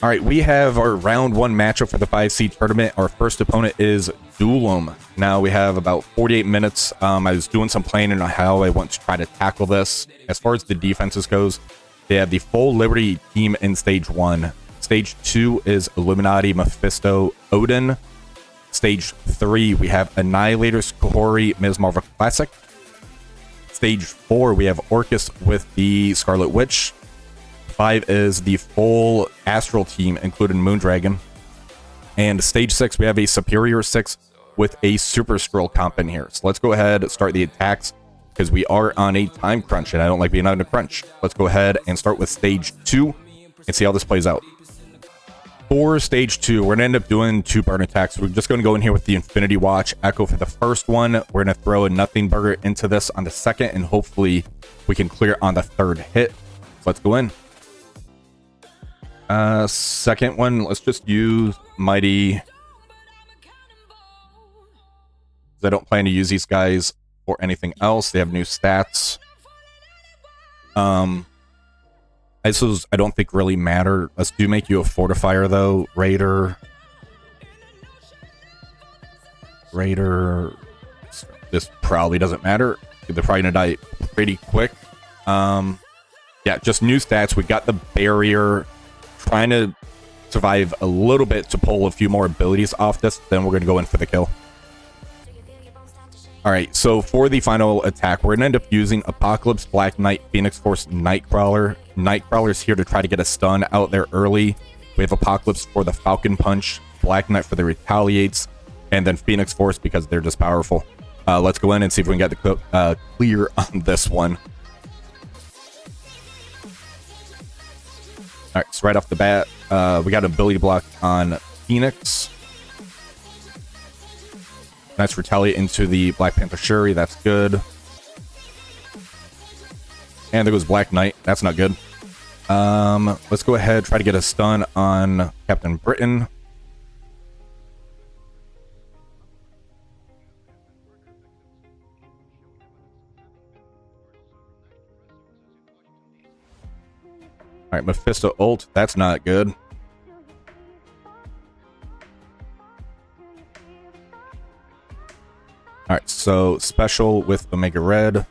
All right, we have our round 1 matchup for the 5 seed tournament. Our first opponent is Dulom. Now we have about 48 minutes. I was doing some planning on how I want to try to tackle this. As far as the defenses goes, they have the full Liberty team in stage 1. Stage 2 is Illuminati, Mephisto, Odin. Stage 3, we have Annihilators, Kahhori, Ms. Marvel Classic. Stage 4, we have Orchis with the Scarlet Witch. 5 is the full Astral team, including Moondragon. And stage 6, we have a Superior 6 with a Super Skrull comp in here. So let's go ahead and start the attacks, because we are on a time crunch, and I don't like being on a crunch. Let's go ahead and start with stage 2 and see how this plays out. For stage 2, we're going to end up doing 2 burn attacks. We're just going to go in here with the Infinity Watch Echo for the first one. We're going to throw a Nothing Burger into this on the second, and hopefully we can clear on the third hit. So let's go in. Second one, let's just use Mighty. I don't plan to use these guys for anything else. They have new stats. I suppose I don't think really matter. Let's do make you a fortifier though. Raider. This probably doesn't matter. They're probably gonna die pretty quick. Yeah, just new stats. We got the barrier. Trying to survive a little bit to pull a few more abilities off this. Then we're gonna go in for the kill. Alright, so for the final attack, we're going to end up using Apocalypse, Black Knight, Phoenix Force, Nightcrawler. Nightcrawler's here to try to get a stun out there early. We have Apocalypse for the Falcon Punch, Black Knight for the Retaliates, and then Phoenix Force because they're just powerful. Let's go in and see if we can get the clear on this one. Alright, so right off the bat, we got an ability block on Phoenix. Nice retaliate into the Black Panther Shuri. That's good. And there goes Black Knight. That's not good. Let's go ahead, try to get a stun on Captain Britain. Alright, Mephisto ult. That's not good. Alright, so special with Omega Red.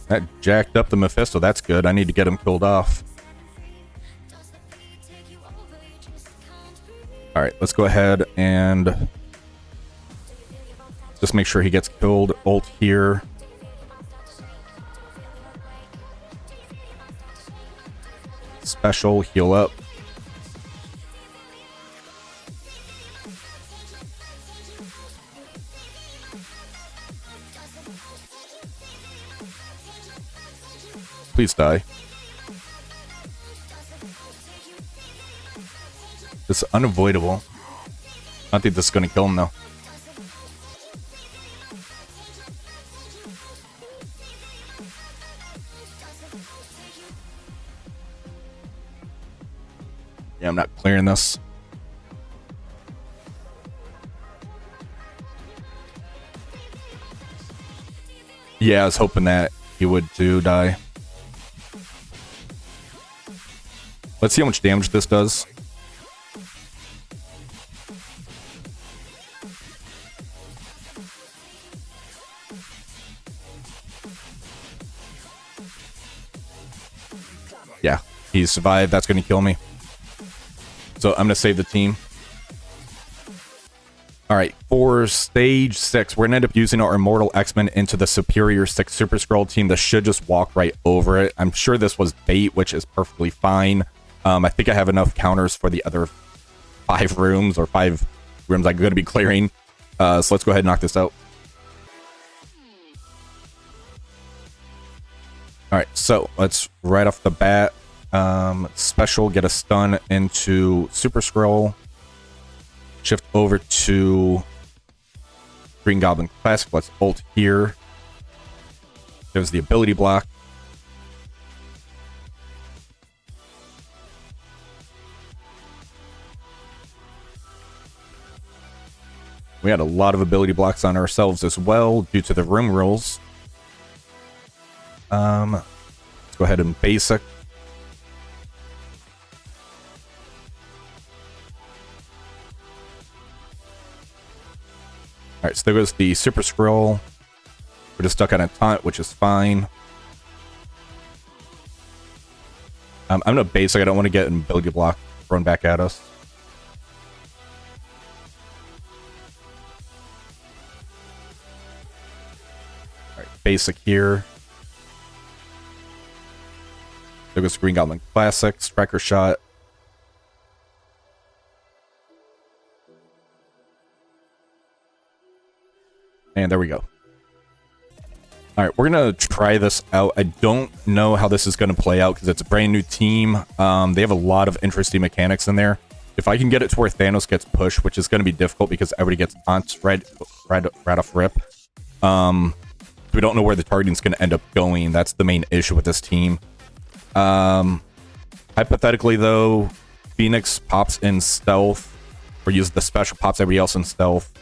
That jacked up the Mephisto. That's good. I need to get him killed off. Alright, let's go ahead and just make sure he gets killed. Ult here. Special, heal up. Please die. This is unavoidable. I don't think this is going to kill him, though. Yeah, I'm not clearing this. Yeah, I was hoping that he would too die. Let's see how much damage this does. Yeah, he survived. That's going to kill me. So I'm going to save the team. Alright, for stage 6, we're going to end up using our Immortal X-Men into the Superior 6 Super Skrull team. This should just walk right over it. I'm sure this was bait, which is perfectly fine. I think I have enough counters for the other 5 rooms, or 5 rooms I'm going to be clearing. So let's go ahead and knock this out. Alright, so let's right off the bat, special, get a stun into Super Skrull. Shift over to Green Goblin Classic. Let's ult here. There's the ability block. We had a lot of ability blocks on ourselves as well due to the room rules. Let's go ahead and basic. Alright, so there goes the Super Skrull. We're just stuck on a taunt, which is fine. I'm gonna basic. I don't want to get an ability block thrown back at us. Alright, basic here. There goes Green Goblin Classic, Striker Shot. And there we go. Alright, we're going to try this out. I don't know how this is going to play out because it's a brand new team. They have a lot of interesting mechanics in there. If I can get it to where Thanos gets pushed, which is going to be difficult because everybody gets taunts right off rip. We don't know where the targeting is going to end up going. That's the main issue with this team. Hypothetically, though, Phoenix pops in stealth or uses the special, pops everybody else in stealth.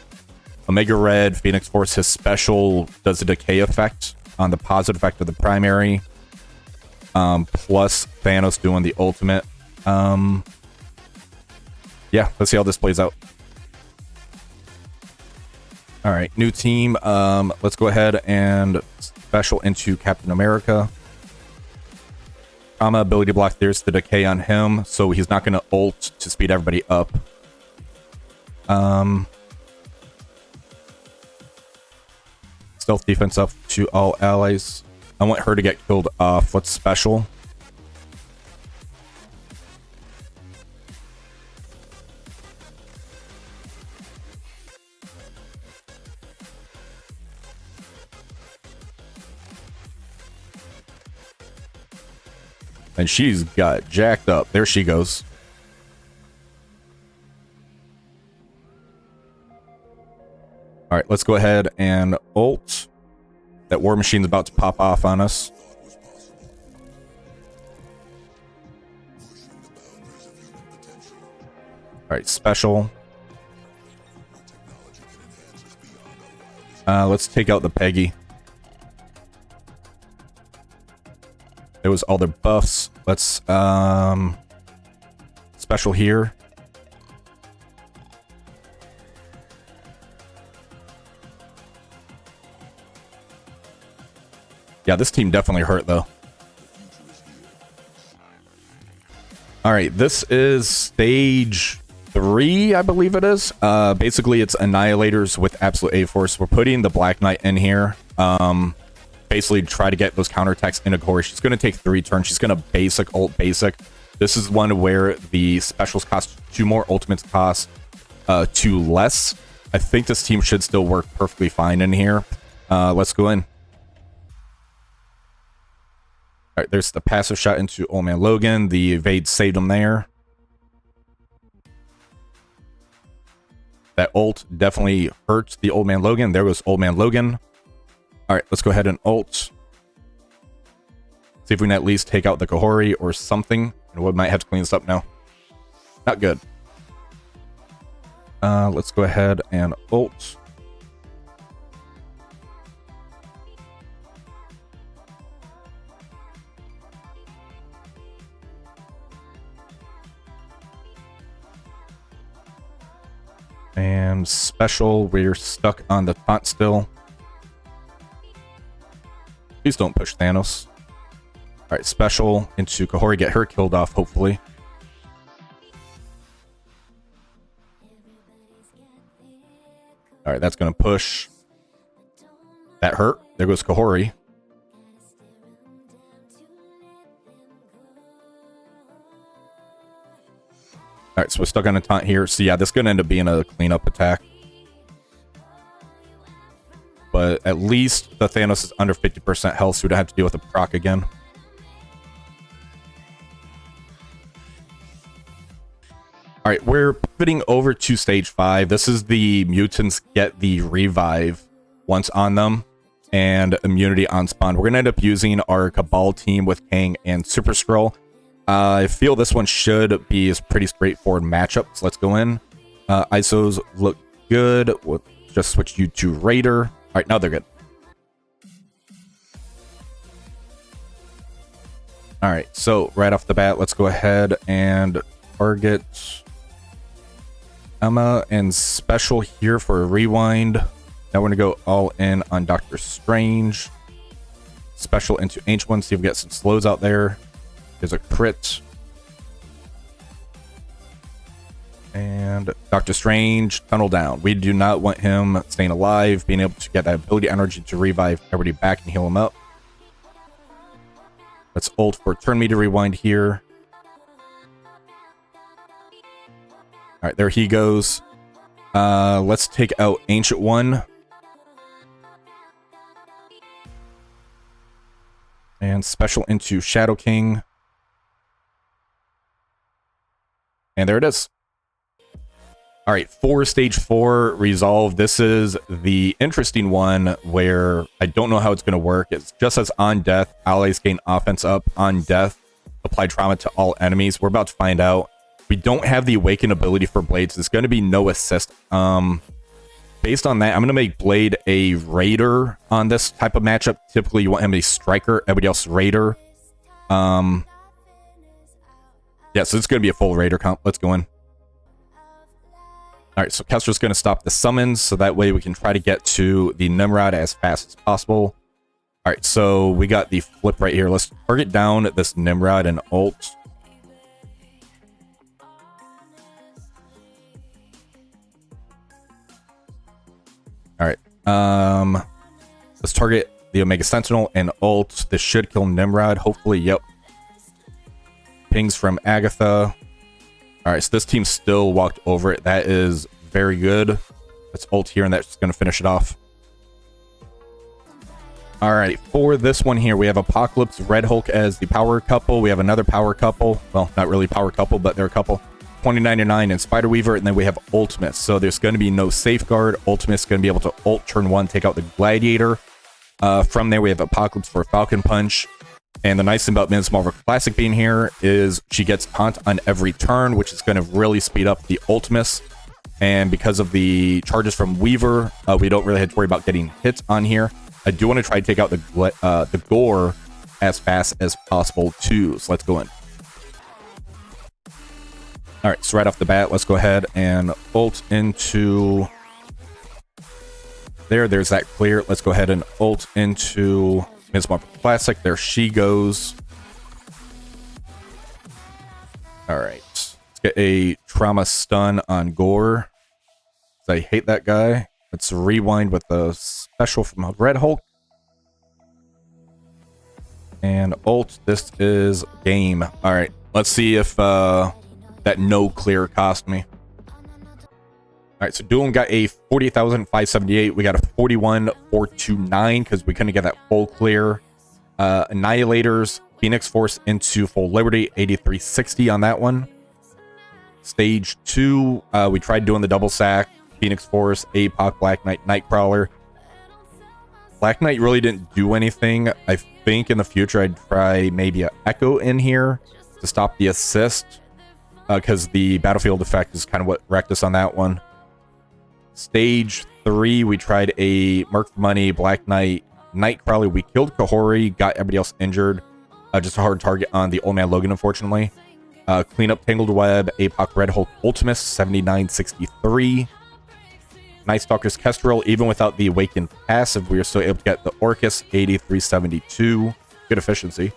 Omega Red, Phoenix Force, his special does a decay effect on the positive effect of the primary. Plus Thanos doing the ultimate. Yeah, let's see how this plays out. Alright, new team. Let's go ahead and special into Captain America. Trauma ability block, there's the decay on him, so he's not going to ult to speed everybody up. Stealth defense up to all allies. I want her to get killed off. What's special? And she's got jacked up. There she goes. All right, let's go ahead and ult. That war machine's about to pop off on us. All right, special. Let's take out the Peggy. There was all their buffs. Let's special here. Yeah, this team definitely hurt, though. Alright, this is stage 3, I believe it is. Basically, it's Annihilators with Absolute A-Force. We're putting the Black Knight in here. Basically, try to get those counterattacks into Kahhori. She's going to take 3 turns. She's going to basic, ult, basic. This is one where the specials cost 2 more, ultimates cost 2 less. I think this team should still work perfectly fine in here. Let's go in. All right, there's the passive shot into Old Man Logan. The evade saved him there. That ult definitely hurts the Old Man Logan. There goes Old Man Logan. All right, let's go ahead and ult. See if we can at least take out the Kahhori or something. And we might have to clean this up now. Not good. Let's go ahead and ult. And special, we're stuck on the taunt still. Please don't push Thanos. Alright, special into Kahhori, get her killed off, hopefully. Alright, that's going to push. That hurt. There goes Kahhori. Alright, so we're stuck on a taunt here. So yeah, this is going to end up being a cleanup attack. But at least the Thanos is under 50% health, so we don't have to deal with the proc again. Alright, we're pivoting over to stage 5. This is the mutants get the revive once on them and immunity on spawn. We're going to end up using our Cabal team with Kang and Super Skrull. I feel this one should be a pretty straightforward matchup. So let's go in. ISOs look good. We'll just switch you to Raider. All right, now they're good. All right, so right off the bat, let's go ahead and target Emma and special here for a rewind. Now we're going to go all in on Doctor Strange. Special into Ancient One. See if we get some slows out there. There's a crit. And Doctor Strange, tunnel down. We do not want him staying alive, being able to get that ability energy to revive everybody back and heal him up. Let's ult for turn meter rewind here. All right, there he goes. Let's take out Ancient One. And special into Shadow King. And there it is. All right, for stage 4 resolve, this is the interesting one where I don't know how it's going to work. It's just as on death, allies gain offense up. On death, apply trauma to all enemies. We're about to find out. We don't have the awaken ability for Blades. It's going to be no assist. Based on that, I'm going to make Blade a Raider on this type of matchup. Typically, you want him a Striker, everybody else Raider. Yeah, so it's going to be a full Raider comp. Let's go in. All right, so Kestrel's going to stop the summons, so that way we can try to get to the Nimrod as fast as possible. All right, so we got the flip right here. Let's target down this Nimrod and ult. All right, let's target the Omega Sentinel and ult. This should kill Nimrod, hopefully. Yep. Pings from Agatha. All right, so this team still walked over it. That is very good. Let's ult here, and that's going to finish it off. All right, for this one here, we have Apocalypse, Red Hulk as the power couple. We have another power couple. Well, not really power couple, but they're a couple. 2099 and Spider Weaver, and then we have Ultimus. So there's going to be no safeguard. Ultimus is going to be able to ult turn 1, take out the Gladiator. From there, we have Apocalypse for Falcon Punch. And the nice thing about Ms. Marvel Classic being here is she gets taunt on every turn, which is going to really speed up the Ultimus. And because of the charges from Weaver, we don't really have to worry about getting hits on here. I do want to try to take out the Gore as fast as possible too. So let's go in. All right, so right off the bat, let's go ahead and ult into there. There's that clear. Let's go ahead and ult into Ms. Marvel Classic. There she goes. All right. Let's get a trauma stun on Gore. I hate that guy. Let's rewind with the special from Red Hulk. And ult. This is game. All right. Let's see if that no clear cost me. All right, so Dulom got a 40,578. We got a 41,429 because we couldn't get that full clear. Annihilators, Phoenix Force into full Liberty, 8360 on that one. Stage 2, we tried doing the double sack. Phoenix Force, APOC, Black Knight, Nightcrawler. Black Knight really didn't do anything. I think in the future I'd try maybe an Echo in here to stop the assist because the battlefield effect is kind of what wrecked us on that one. Stage 3, we tried a Merc for Money, Black Knight, Nightcrawler. We killed Kahhori, got everybody else injured. Just a hard target on the Old Man Logan, unfortunately. Clean up Tangled Web, APOC, Red Hulk, Ultimus, 7963. Nightstalkers, Kestrel, even without the Awakened passive, we were still able to get the Orchis, 8372. Good efficiency.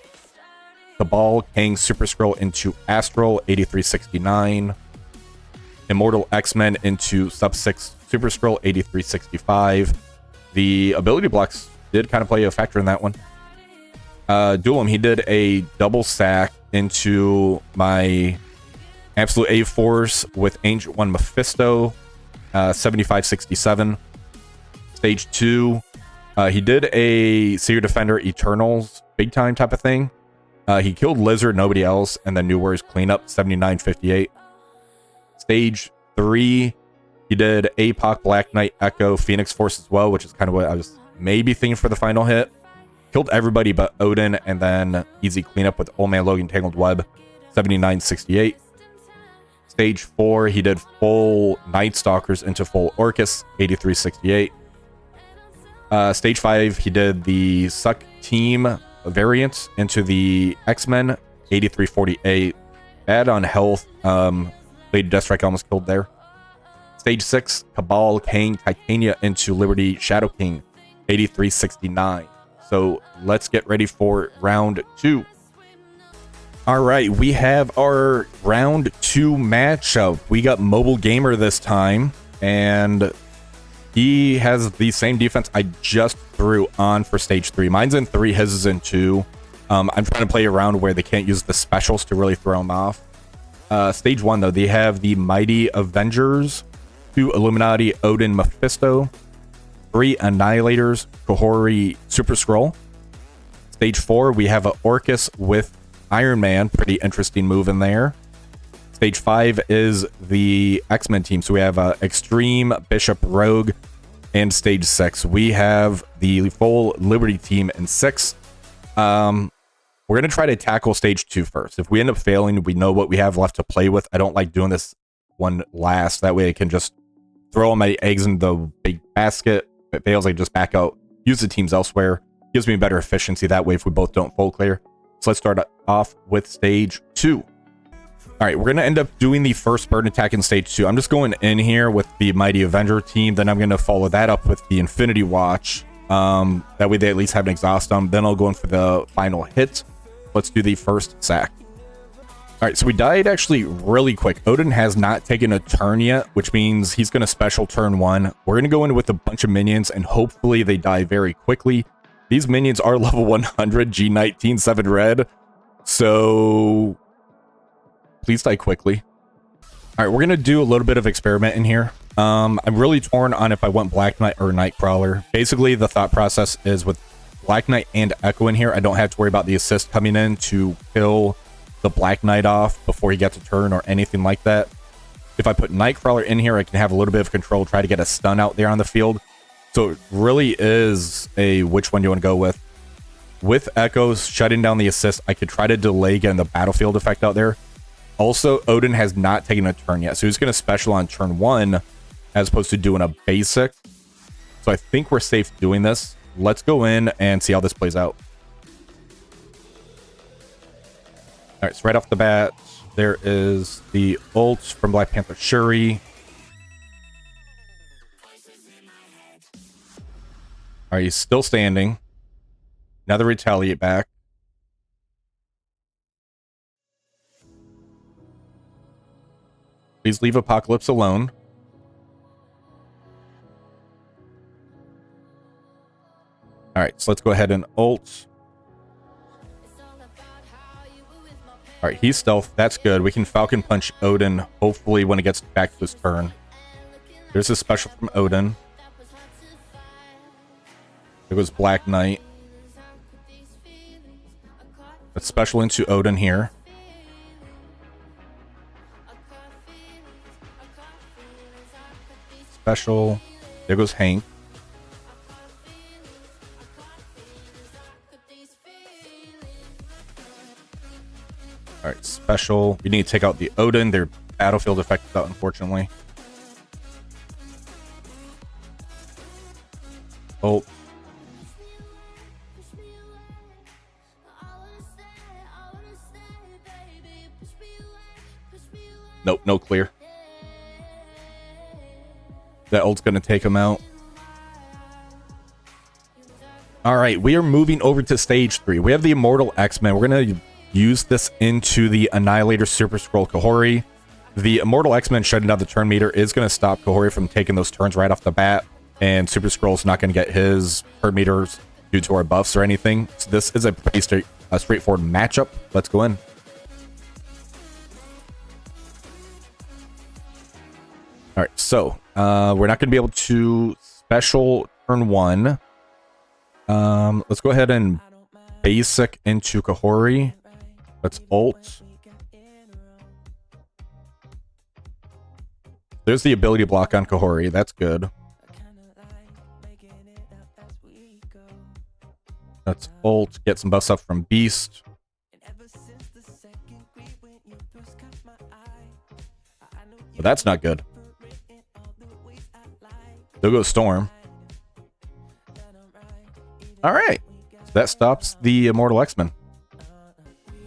Cabal, Kang, Super Skrull into Astral, 8369. Immortal X-Men into Sub-6 Super Skrull, 8365. The ability blocks did kind of play a factor in that one. Dulom, he did a double sack into my Absolute A-Force with Ancient One Mephisto, 7567. Stage 2, he did a Seer Defender Eternals big time type of thing. He killed Lizard, nobody else, and then New Warriors Cleanup, 7958. Stage 3, he did APOC, Black Knight, Echo, Phoenix Force as well, which is kind of what I was maybe thinking for the final hit. Killed everybody but Odin, and then easy cleanup with Old Man Logan, Tangled Web, 7968. Stage 4, he did full Nightstalkers into full Orchis, 8368. Stage 5, he did the Suck Team variant into the X-Men, 8348. Bad on health. Lady Deathstrike almost killed there. Stage 6, Cabal, Kang, Titania into Liberty, Shadow King, 8369. So let's get ready for round 2. All right, we have our round 2 matchup. We got MobileGamer this time, and he has the same defense I just threw on for stage 3. Mine's in 3, his is in 2. I'm trying to play around where they can't use the specials to really throw them off. Stage 1, though, they have the Mighty Avengers, 2 Illuminati, Odin, Mephisto, 3 Annihilators, Kahhori, Super Skrull. Stage 4, we have a Orchis with Iron Man. Pretty interesting move in there. Stage 5 is the X-Men team. So we have X-Treme, Bishop, Rogue. And stage 6, we have the full Liberty team in 6. We're going to try to tackle stage 2 first. If we end up failing, we know what we have left to play with. I don't like doing this one last. That way I can just throw all my eggs in the big basket. If it fails, I just back out, use the teams elsewhere. Gives me better efficiency that way if we both don't full clear. So let's start off with stage 2. All right, we're going to end up doing the first burn attack in stage 2. I'm just going in here with the Mighty Avenger team. Then I'm going to follow that up with the Infinity Watch. That way they at least have an exhaust on. Then I'll go in for the final hit. Let's do the first sack. All right, so we died actually really quick. Odin has not taken a turn yet, which means he's going to special turn 1. We're going to go in with a bunch of minions, and hopefully they die very quickly. These minions are level 100, G19, 7 red. So please die quickly. All right, we're going to do a little bit of experiment in here. I'm really torn on if I want Black Knight or Nightcrawler. Basically, the thought process is with Black Knight and Echo in here, I don't have to worry about the assist coming in to kill the Black Knight off before he gets a turn or anything like that. If I put Nightcrawler in here, I can have a little bit of control, try to get a stun out there on the field. So it really is a which one you want to go with. With Echoes shutting down the assist, I could try to delay getting the battlefield effect out there. Also, Odin has not taken a turn yet, so he's going to special on turn 1 as opposed to doing a basic. So I think we're safe doing this. Let's go in and see how this plays out. All right, so right off the bat, there is the ult from Black Panther Shuri. All right, he's still standing. Another retaliate back. Please leave Apocalypse alone. All right, so let's go ahead and ult. All right, he's stealth. That's good. We can Falcon Punch Odin, hopefully, when it gets back to his turn. There's a special from Odin. It was Black Knight. Let's special into Odin here. Special. There goes Hank. All right, special. We need to take out the Odin. Their battlefield effect is out, unfortunately. Oh. Nope, no clear. That ult's going to take him out. All right, we are moving over to stage 3. We have the Immortal X-Men. We're going to use this into the Annihilator Super Skrull Kahhori. The Immortal X-Men shutting down the turn meter is going to stop Kahhori from taking those turns right off the bat. And Super Skrull's not going to get his turn meters due to our buffs or anything. So this is a pretty straightforward matchup. Let's go in. All right, so we're not going to be able to special turn 1. Let's go ahead and basic into Kahhori. Let's ult. There's the ability block on Kahhori. That's good. Let's ult. Get some buffs up from Beast. But that's not good. There goes Storm. All right. So that stops the Immortal X-Men.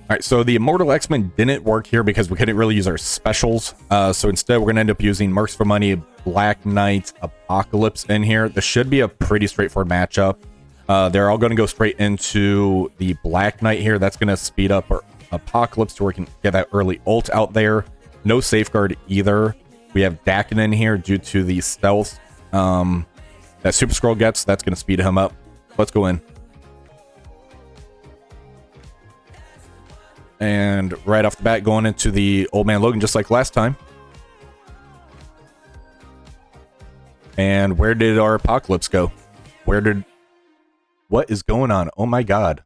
All right, so the Immortal X-Men didn't work here because we couldn't really use our specials. So instead, we're going to end up using Mercs for Money, Black Knight, Apocalypse in here. This should be a pretty straightforward matchup. They're all going to go straight into the Black Knight here. That's going to speed up our Apocalypse so we can get that early ult out there. No safeguard either. We have Dakin in here due to the stealth that Super Skrull gets. That's going to speed him up. Let's go in. And right off the bat, going into the Old Man Logan, just like last time. And where did our Apocalypse go? What is going on? Oh my god.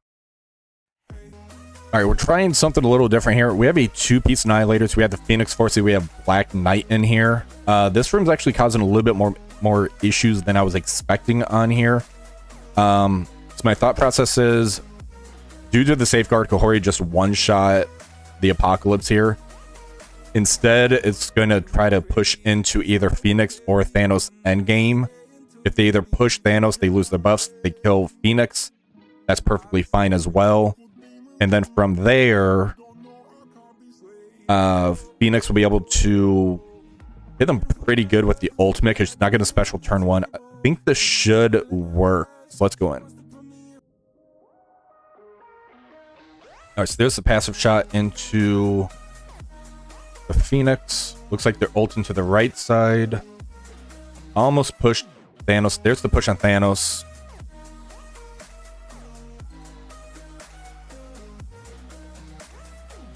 All right, we're trying something a little different here. We have a two-piece Annihilators. We have the Phoenix Force. We have Black Knight in here. This room's actually causing a little bit more issues than I was expecting on here. So my thought process is, due to the safeguard, Kahhori just one-shot the Apocalypse here. Instead, it's going to try to push into either Phoenix or Thanos endgame. If they either push Thanos, they lose their buffs. They kill Phoenix. That's perfectly fine as well. And then from there, Phoenix will be able to hit them pretty good with the ultimate because it's not going to special turn one. I think this should work. So let's go in. All right, so there's the passive shot into the Phoenix. Looks like they're ulting to the right side. Almost pushed Thanos. There's the push on Thanos.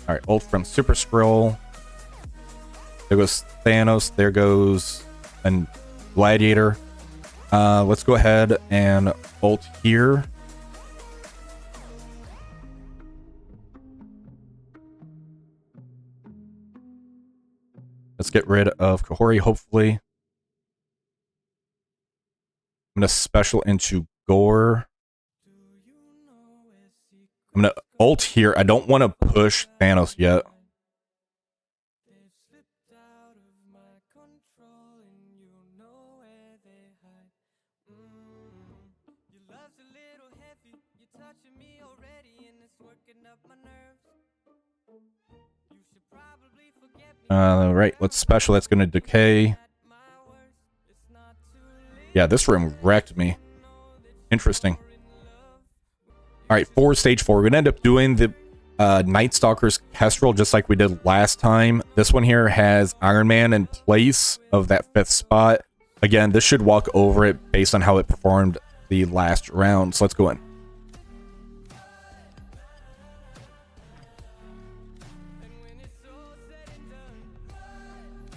All right, ult from Super Skrull. There goes Thanos. There goes a Gladiator. Let's go ahead and ult here. Let's get rid of Kahhori, hopefully. I'm going to special into Gore. I'm going to ult here. I don't want to push Thanos yet. Right, let's special. That's going to decay. Yeah, this room wrecked me. Interesting. All right, for stage 4, we're going to end up doing the Nightstalkers Kestrel just like we did last time. This one here has Iron Man in place of that 5th spot. Again, this should walk over it based on how it performed the last round. So let's go in.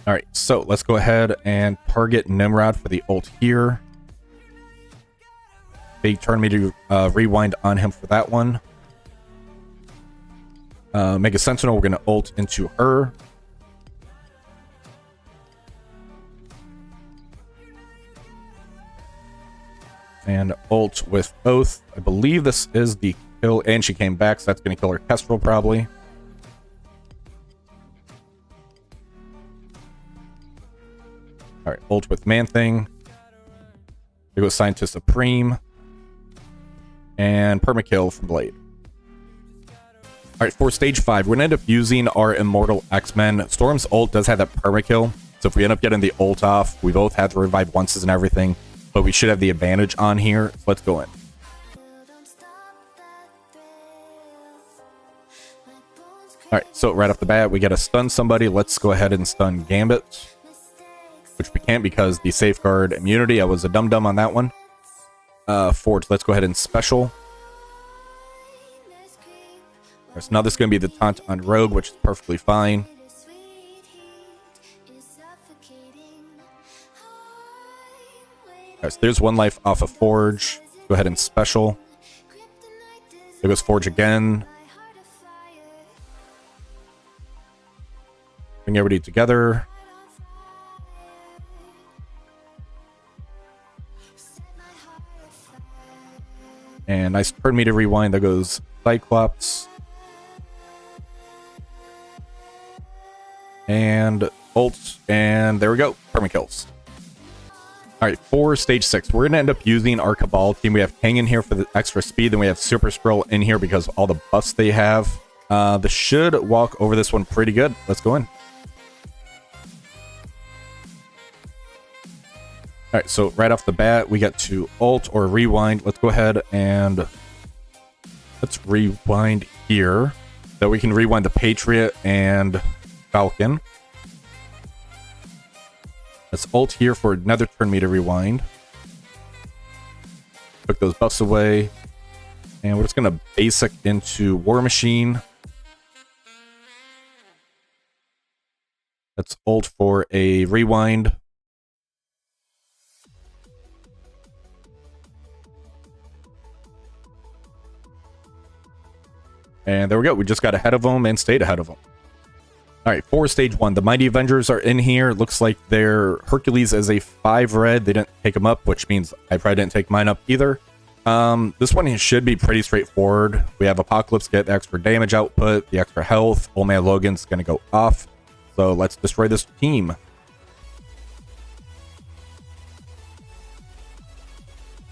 All right, so let's go ahead and target Nimrod for the ult here. Big turn me to rewind on him for that one. Mega Sentinel, we're going to ult into her. And ult with Oath. I believe this is the kill, and she came back, so that's going to kill her Kestrel probably. All right, ult with Man-Thing. There goes Scientist Supreme. And permakill from Blade. All right, for stage 5, we're going to end up using our Immortal X-Men. Storm's ult does have that permakill. So if we end up getting the ult off, we both have to revive onces and everything. But we should have the advantage on here. So let's go in. All right, so right off the bat, we got to stun somebody. Let's go ahead and stun Gambit. Which we can't because the safeguard immunity. I was a dum-dum on that one. Forge, let's go ahead and special. Right, so now this is going to be the taunt on Rogue, which is perfectly fine. Right, so there's one life off of Forge. Go ahead and special. There goes Forge again. Bring everybody together. And nice turn me to rewind. There goes Cyclops. And ult. And there we go. Permakills. Alright, for stage 6, we're going to end up using our Cabal team. We have Kang in here for the extra speed. Then we have Super Skrull in here because of all the buffs they have. This should walk over this one pretty good. Let's go in. All right, so right off the bat, we get to alt or rewind. Let's go ahead and let's rewind here. So we can rewind the Patriot and Falcon. Let's alt here for another turn meter rewind. Took those buffs away. And we're just going to basic into War Machine. Let's alt for a rewind. And there we go. We just got ahead of them and stayed ahead of them. All right, for stage 1, the Mighty Avengers are in here. Looks like their Hercules is a 5 red. They didn't take them up, which means I probably didn't take mine up either. This one should be pretty straightforward. We have Apocalypse get the extra damage output, the extra health. Old Man Logan's going to go off. So let's destroy this team. All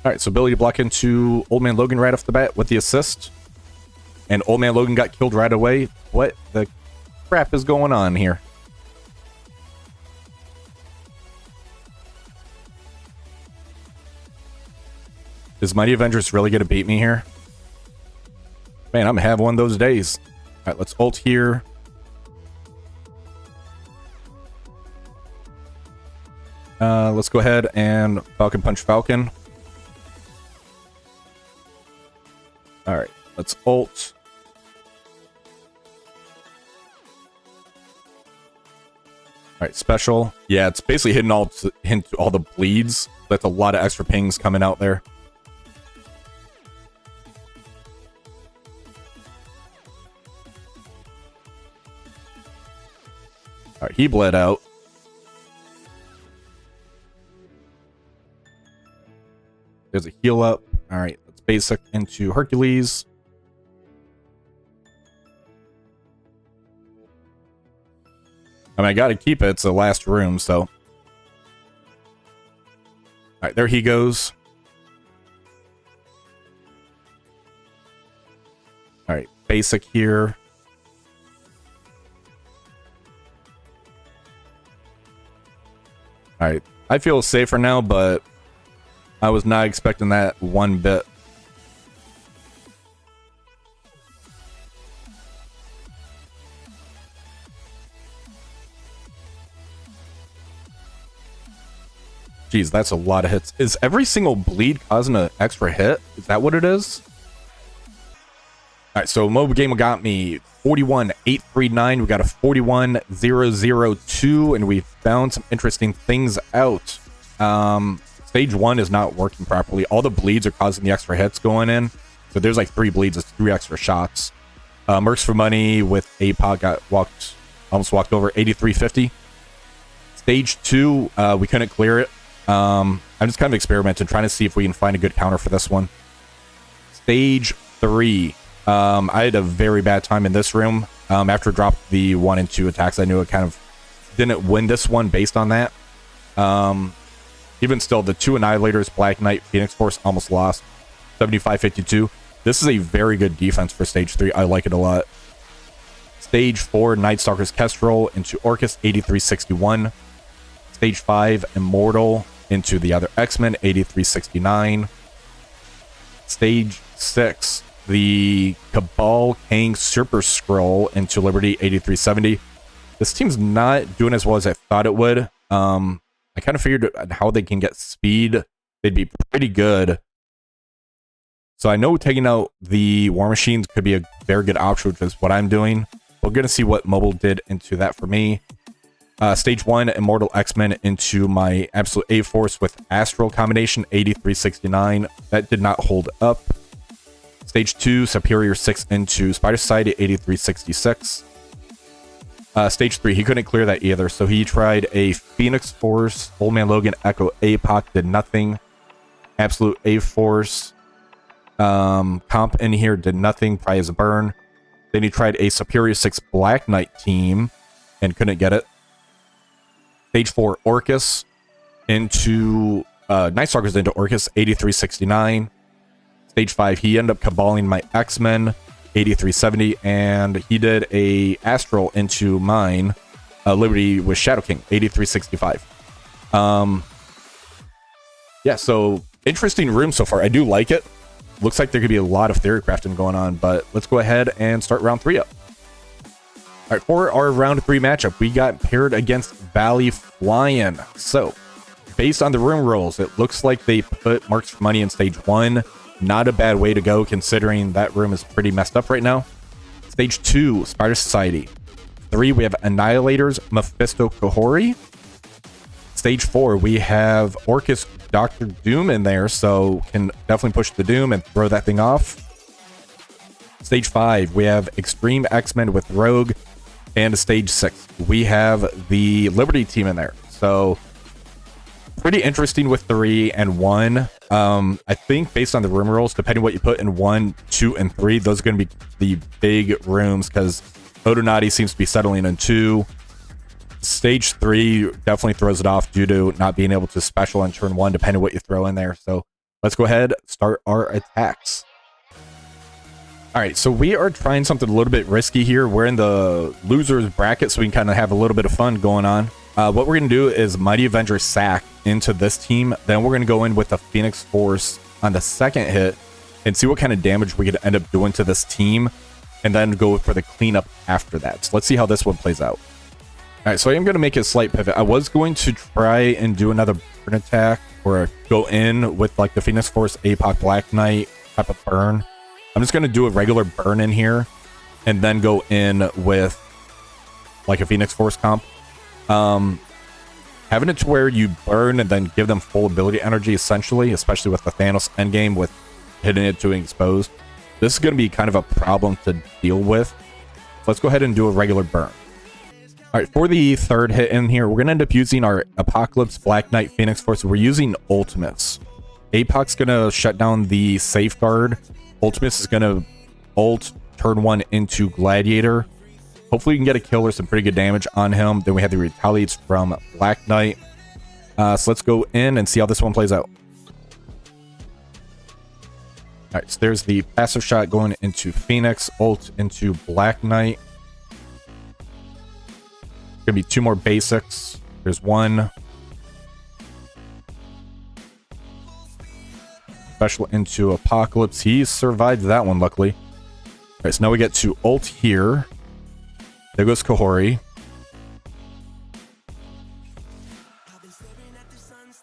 right, so ability to block into Old Man Logan right off the bat with the assist. And Old Man Logan got killed right away. What the crap is going on here? Is Mighty Avengers really going to beat me here? Man, I'm going to have one of those days. All right, let's ult here. Let's go ahead and Falcon Punch Falcon. All right, let's ult. All right, special. Yeah, it's basically hitting all the bleeds. That's a lot of extra pings coming out there. All right, he bled out. There's a heal up. All right, let's basic into Hercules. I mean, I got to keep it. It's the last room, so. All right, there he goes. All right, basic here. All right, I feel safer now, but I was not expecting that one bit. Jeez, that's a lot of hits. Is every single bleed causing an extra hit? Is that what it is? All right, so MobileGamer got me 41,839. We got a 41,002, and we found some interesting things out. Stage 1 is not working properly. All the bleeds are causing the extra hits going in. So there's like 3 bleeds, it's 3 extra shots. Mercs for money with APOC almost walked over 8350. Stage 2, we couldn't clear it. I'm just kind of experimenting, trying to see if we can find a good counter for this one. Stage 3. I had a very bad time in this room. After I dropped the 1 and 2 attacks, I knew I kind of didn't win this one based on that. Even still, the 2 Annihilators, Black Knight, Phoenix Force almost lost. 75-52. This is a very good defense for Stage 3. I like it a lot. Stage 4, Nightstalkers Kestrel into Orchis, 83-61. Stage 5, Immortal into the other X-Men, 83-69. Stage 6, the Cabal Kang Super Skrull into Liberty, 83-70. This team's not doing as well as I thought it would. I kind of figured how they can get speed, they'd be pretty good. So I know taking out the War Machines could be a very good option, which is what I'm doing. We're going to see what Mobile did into that for me. Stage 1, Immortal X-Men into my Absolute A-Force with Astral combination, 83-69. That did not hold up. Stage 2, Superior 6 into Spider Society, 83-66. Stage 3, he couldn't clear that either, so he tried a Phoenix Force, Old Man Logan, Echo APOC, did nothing. Absolute A-Force. Comp in here did nothing, probably as a burn. Then he tried a Superior 6 Black Knight team and couldn't get it. Stage 4, Orchis into Nightstalkers into Orchis, 83-69. Stage 5, he ended up caballing my X-Men. 8370, and he did a Astral into mine, Liberty with Shadow King, 8365. Yeah, so interesting room so far. I do like it. Looks like there could be a lot of theory crafting going on, but let's go ahead and start round 3 up. All right, for our round 3 matchup, we got paired against ValleyFlying. So, based on the room rolls, it looks like they put Mercs for Money in stage 1. Not a bad way to go, considering that room is pretty messed up right now. Stage 2, Spider Society. 3, we have Annihilators, Mephisto, Kahhori. Stage 4, we have Orchis, Dr. Doom in there, so can definitely push the Doom and throw that thing off. Stage 5, we have X-Treme X-Men with Rogue. And stage 6, we have the Liberty team in there. So, pretty interesting with 3 and 1. I think based on the room rolls, depending what you put in 1, 2, and 3, those are going to be the big rooms, because Illuminati seems to be settling in 2. Stage 3 definitely throws it off due to not being able to special on turn 1, depending on what you throw in there. So let's go ahead, start our attacks. All right, so we are trying something a little bit risky here. We're in the losers bracket, so we can kind of have a little bit of fun going on. What we're going to do is Mighty Avenger sack into this team. Then we're going to go in with the Phoenix Force on the second hit and see what kind of damage we could end up doing to this team, and then go for the cleanup after that. So let's see how this one plays out. All right, so I am going to make a slight pivot. I was going to try and do another burn attack, or go in with like the Phoenix Force APOC Black Knight type of burn. I'm just going to do a regular burn in here, and then go in with like a Phoenix Force comp. Having it to where you burn and then give them full ability energy, essentially, especially with the Thanos endgame with hitting it to exposed. This is going to be kind of a problem to deal with. Let's go ahead and do a regular burn. All right, for the third hit in here, we're going to end up using our Apocalypse Black Knight Phoenix Force. We're using Ultimus. APOC's going to shut down the Safeguard. Ultimus is going to ult turn 1 into Gladiator. Hopefully we can get a kill or some pretty good damage on him. Then we have the Retaliates from Black Knight. So let's go in and see how this one plays out. All right, so there's the passive shot going into Phoenix, ult into Black Knight. Gonna be 2 more basics. There's 1. Special into Apocalypse. He survived that one, luckily. All right, so now we get to ult here. There goes Kahhori.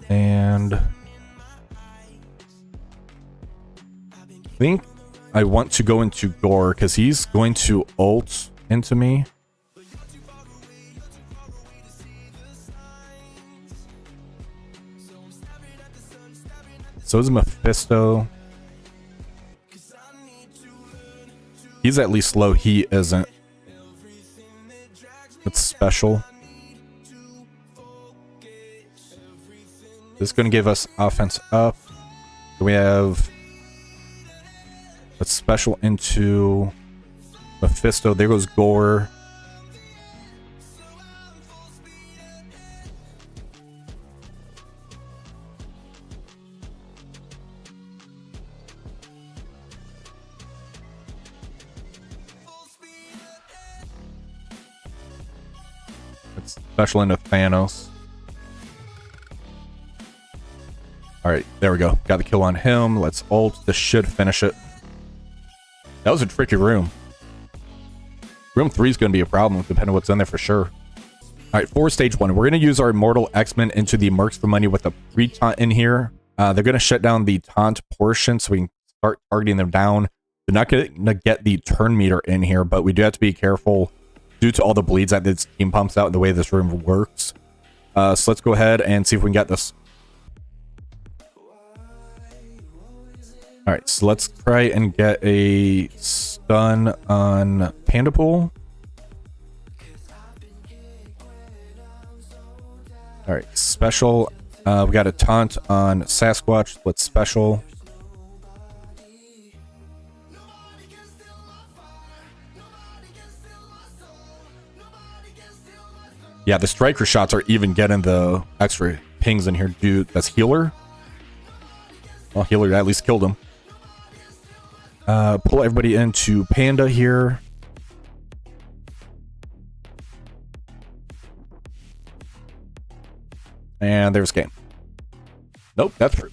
And I think I want to go into Gore, because he's going to ult into me. So is Mephisto. He's at least low. He isn't. It's special. This is going to give us offense up. We have a special into Mephisto. There goes Gore. Special into Thanos. Alright, there we go. Got the kill on him. Let's ult. This should finish it. That was a tricky room. Room 3 is going to be a problem, depending on what's in there for sure. Alright, for stage 1, we're going to use our Immortal X-Men into the Mercs for Money with a pre-taunt in here. They're going to shut down the taunt portion so we can start targeting them down. They're not going to get the turn meter in here, but we do have to be careful due to all the bleeds that this team pumps out and the way this room works. So let's go ahead and see if we can get this. Alright, so let's try and get a stun on Pandapool. Alright, special. We got a taunt on Sasquatch. Let's special. Yeah, the striker shots are even getting the extra pings in here. Dude, that's healer. Well, healer at least killed him. Pull everybody into Panda here. And there's game. Nope, that's true.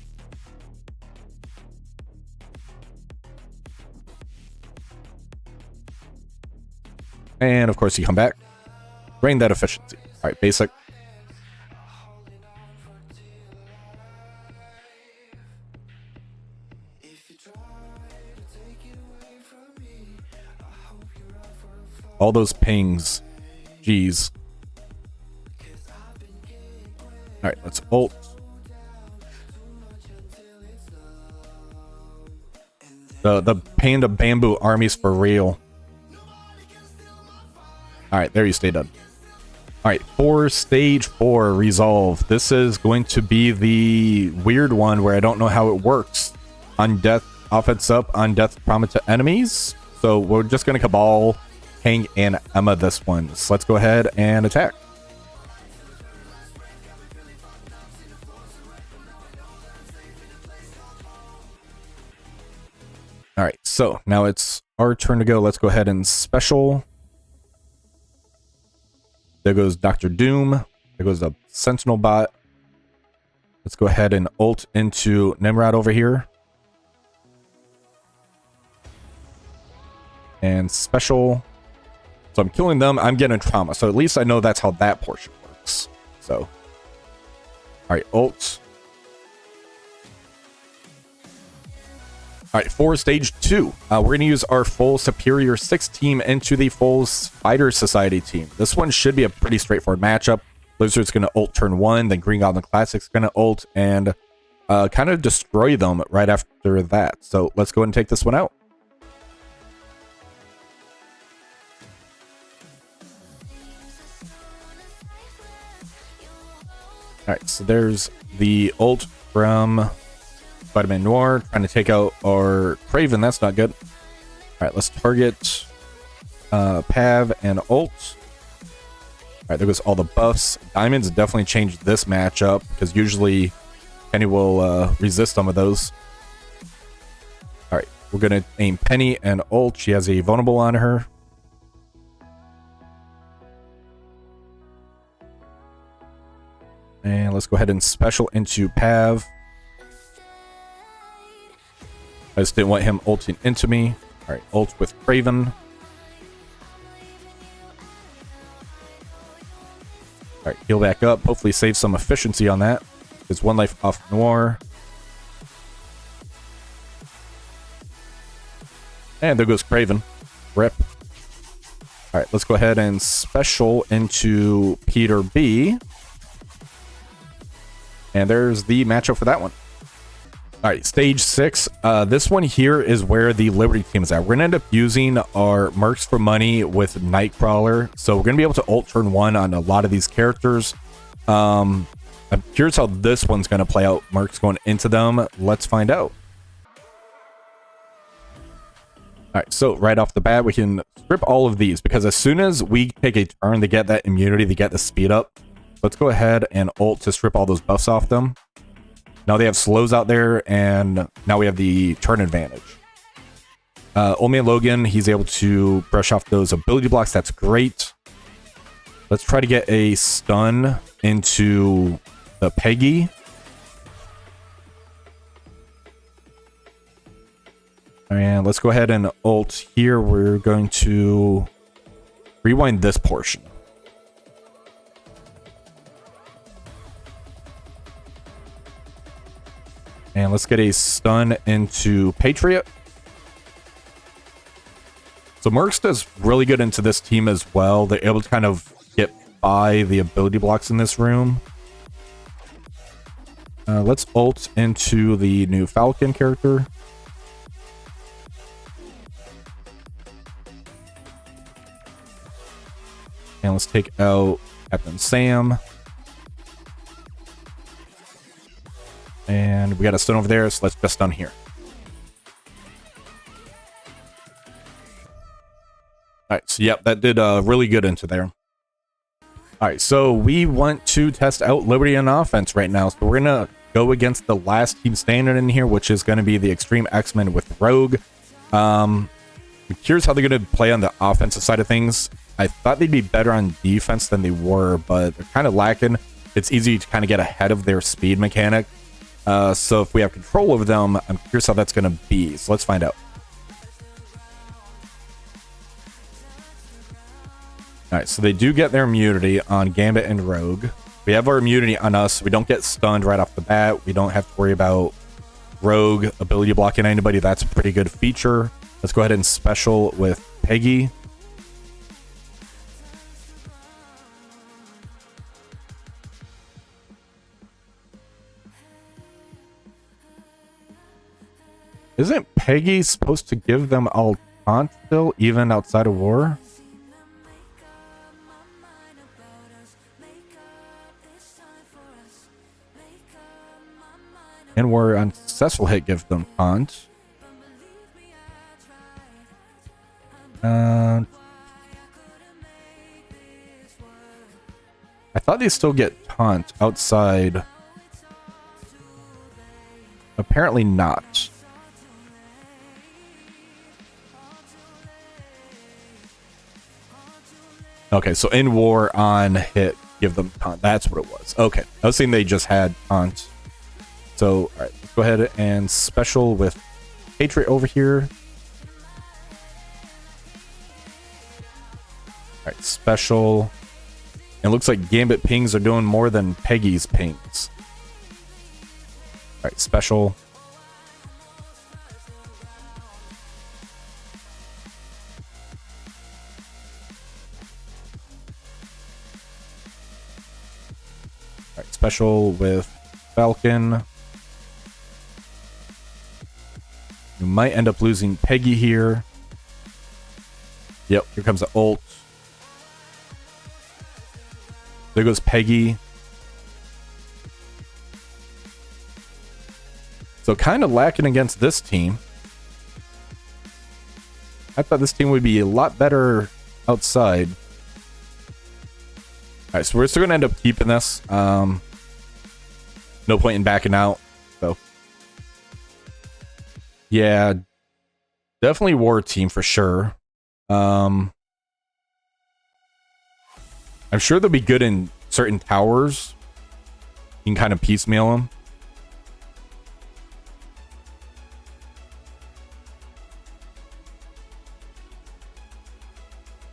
And of course you come back. Drain that efficiency. All right, basic. All those pings. Jeez. All right, let's ult. The Panda Bamboo armies for real. All right, there you stay done. All right, for stage 4 resolve. This is going to be the weird one where I don't know how it works. On death, offense up, on death prominent to enemies. So we're just going to Cabal, Kang, and Emma this one. So let's go ahead and attack. All right, so now it's our turn to go. Let's go ahead and special. There goes Dr. Doom. There goes the Sentinel bot. Let's go ahead and ult into Nimrod over here. And special. So I'm killing them. I'm getting trauma. So at least I know that's how that portion works. So, all right, ult. All right, for stage 2, we're going to use our full Superior 6 team into the full Spider Society team. This one should be a pretty straightforward matchup. Blizzard's going to ult turn 1, then Green Goblin Classic's going to ult and kind of destroy them right after that. So let's go ahead and take this one out. All right, so there's the ult from Spider-Man Noir trying to take out our Craven. That's not good. All right, let's target Pav and ult. All right, there goes all the buffs. Diamonds definitely changed this matchup because usually Penny will resist some of those. All right, we're going to aim Penny and ult. She has a vulnerable on her. And let's go ahead and special into Pav. I just didn't want him ulting into me. All right, ult with Craven. All right, heal back up. Hopefully save some efficiency on that. There's 1 life off Noir. And there goes Craven. Rip. All right, let's go ahead and special into Peter B. And there's the matchup for that one. All right, stage 6. This one here is where the Liberty team is at. We're going to end up using our Mercs for money with Nightcrawler. So we're going to be able to ult turn 1 on a lot of these characters. I'm curious how this one's going to play out. Mercs going into them. Let's find out. All right, so right off the bat, we can strip all of these because as soon as we take a turn to get that immunity, to get the speed up, let's go ahead and ult to strip all those buffs off them. Now they have slows out there, and now we have the turn advantage. Old Man Logan, he's able to brush off those ability blocks. That's great. Let's try to get a stun into the Peggy. And let's go ahead and ult here. We're going to rewind this portion. And let's get a stun into Patriot. So Mercs does really good into this team as well. They're able to kind of get by the ability blocks in this room. Let's ult into the new Falcon character. And let's take out Captain Sam. And we got a stun over there, so let's just stun here. Alright, so yep, that did really good into there. Alright, so we want to test out Liberty on offense right now. So we're going to go against the last team standing in here, which is going to be the X-Treme X-Men with Rogue. I'm curious how they're going to play on the offensive side of things. I thought they'd be better on defense than they were, but they're kind of lacking. It's easy to kind of get ahead of their speed mechanic. So if we have control over them, I'm curious how that's going to be. So let's find out. Alright, so they do get their immunity on Gambit and Rogue. We have our immunity on us. We don't get stunned right off the bat. We don't have to worry about Rogue ability blocking anybody. That's a pretty good feature. Let's go ahead and special with Peggy. Isn't Peggy supposed to give them all taunt still, even outside of war? And we're unsuccessful hit gives them taunt. I thought they still get taunt outside. Apparently not. Okay, so in war on hit, give them taunt. That's what it was. Okay, I was thinking they just had taunt. So, all right, let's go ahead and special with Patriot over here. All right, special. It looks like Gambit pings are doing more than Peggy's pings. All right, special. All right, special with Falcon. You might end up losing Peggy here. Yep, here comes the ult. There goes Peggy. So kind of lacking against this team. I thought this team would be a lot better outside. Alright, so we're still going to end up keeping this. No point in backing out. So, yeah, definitely war team for sure. I'm sure they'll be good in certain towers. You can kind of piecemeal them.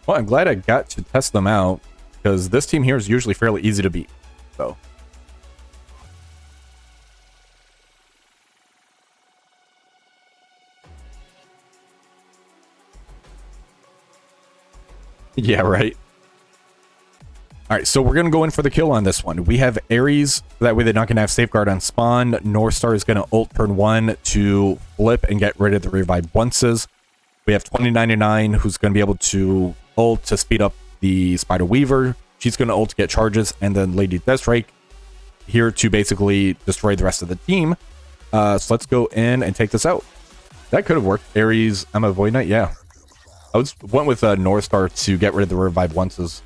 Well, I'm glad I got to test them out, because this team here is usually fairly easy to beat. So. Yeah, right. Alright, so we're going to go in for the kill on this one. We have Ares, that way they're not going to have Safeguard on spawn. Northstar is going to ult turn 1 to flip and get rid of the revived onces. We have 2099, who's going to be able to ult to speed up the Spider Weaver. She's going to ult to get charges, and then Lady Deathstrike here to basically destroy the rest of the team. So let's go in and take this out. That could have worked. Ares, Emma Void Knight, yeah. I went with Northstar to get rid of the revived onces.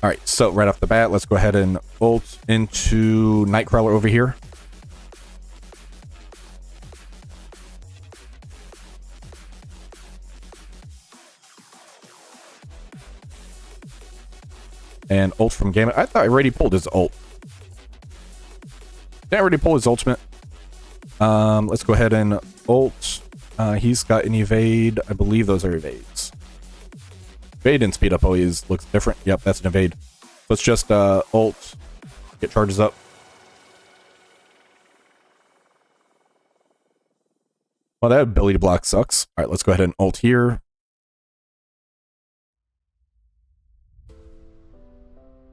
Alright, so right off the bat, let's go ahead and ult into Nightcrawler over here. And ult from Gambit. I thought I already pulled his ult. Did I already pull his ultimate? Let's go ahead and ult. He's got an evade. I believe those are evades. Evade and speed up always looks different. Yep, that's an evade. Let's just ult. Get charges up. Well, that ability block sucks. Alright, let's go ahead and ult here.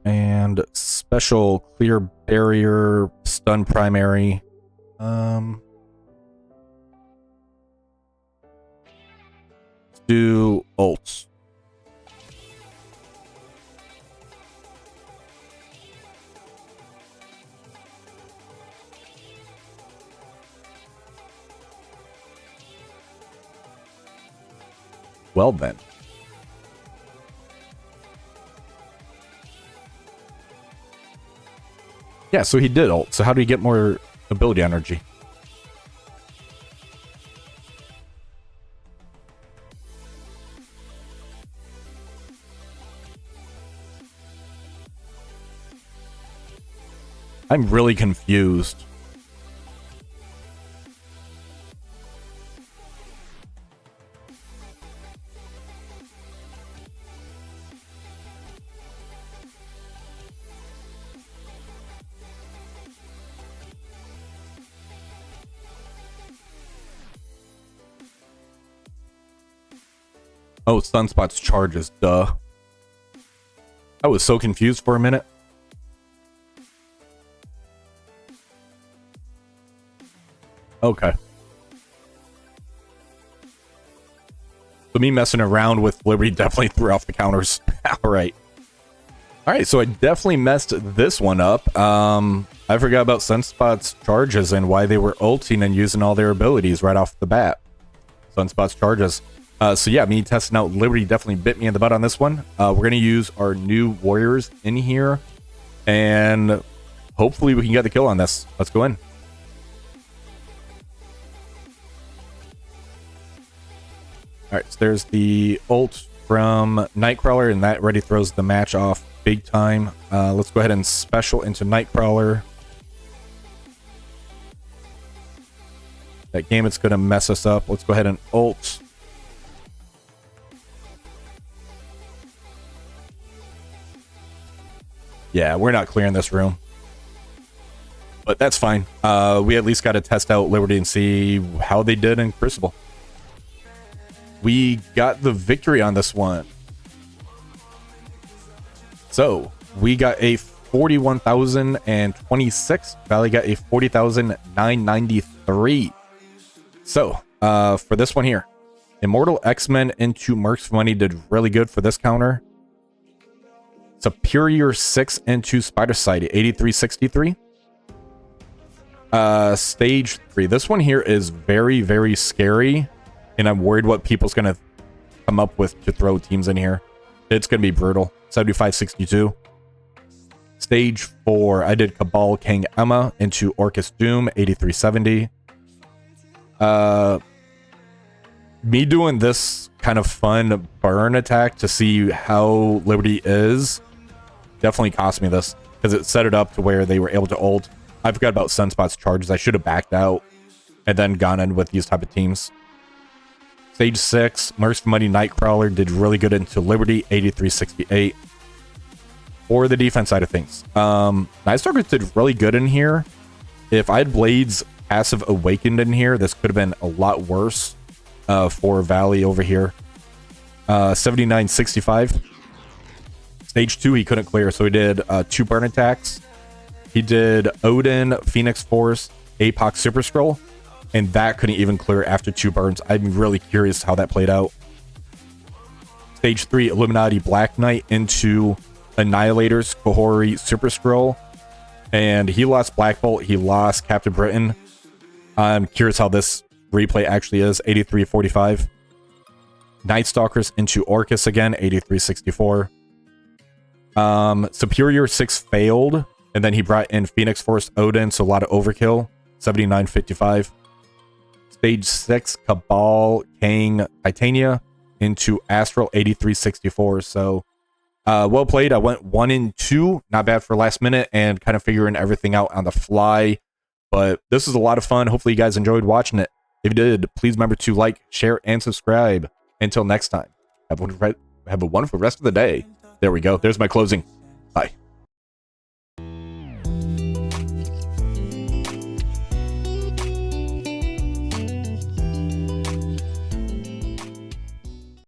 And special clear barrier, stun primary. Let's do ults. Well then. Yeah, so he did ult. So how do you get more ability energy? I'm really confused. Oh, Sunspot's charges, duh. I was so confused for a minute. Okay. So me messing around with Liberty definitely threw off the counters. Alright. Alright, so I definitely messed this one up. I forgot about Sunspot's charges and why they were ulting and using all their abilities right off the bat. Sunspot's charges. So yeah, me testing out Liberty definitely bit me in the butt on this one. We're going to use our new warriors in here. And hopefully we can get the kill on this. Let's go in. Alright, so there's the ult from Nightcrawler, and that already throws the match off big time. Let's go ahead and special into Nightcrawler. That game, it's going to mess us up. Let's go ahead and ult. Yeah, we're not clearing this room. But that's fine. We at least got to test out Liberty and see how they did in Crucible. We got the victory on this one. So, we got a 41,026. Valley got a 40,993. So, for this one here, Immortal X-Men into Mercs for money did really good for this counter. Superior 6 into Spider Society, 8363. Stage 3. This one here is very, very scary. And I'm worried what people's going to come up with to throw teams in here. It's going to be brutal. 7562. Stage 4. I did Cabal, Kang, Emma into Orchis Doom, 8370. Me doing this kind of fun burn attack to see how Liberty is definitely cost me this, because it set it up to where they were able to ult. I forgot about Sunspot's charges. I should have backed out and then gone in with these type of teams. Stage 6, Mercs for money Nightcrawler did really good into Liberty, 8368. For the defense side of things, Nightstalkers did really good in here. If I had Blades passive awakened in here, this could have been a lot worse for Valley over here. 7965. Stage 2, he couldn't clear, so he did 2 burn attacks. He did Odin, Phoenix Force, Apoc Super Skrull, and that couldn't even clear after 2 burns. I'm really curious how that played out. Stage 3, Illuminati Black Knight into Annihilators, Kahhori, Super Skrull, and he lost Black Bolt, he lost Captain Britain. I'm curious how this replay actually is, 8345. Nightstalkers into Orchis again, 8364. Superior 6 failed, and then he brought in Phoenix Force Odin, so a lot of overkill, 7955. Stage 6, Cabal, Kang, Titania into Astral, 8364. So, well played. I went 1 and 2, not bad for last minute, and kind of figuring everything out on the fly. But this is a lot of fun. Hopefully you guys enjoyed watching it. If you did, please remember to like, share, and subscribe. Until next time, have a wonderful rest of the day. There we go. There's my closing. Bye.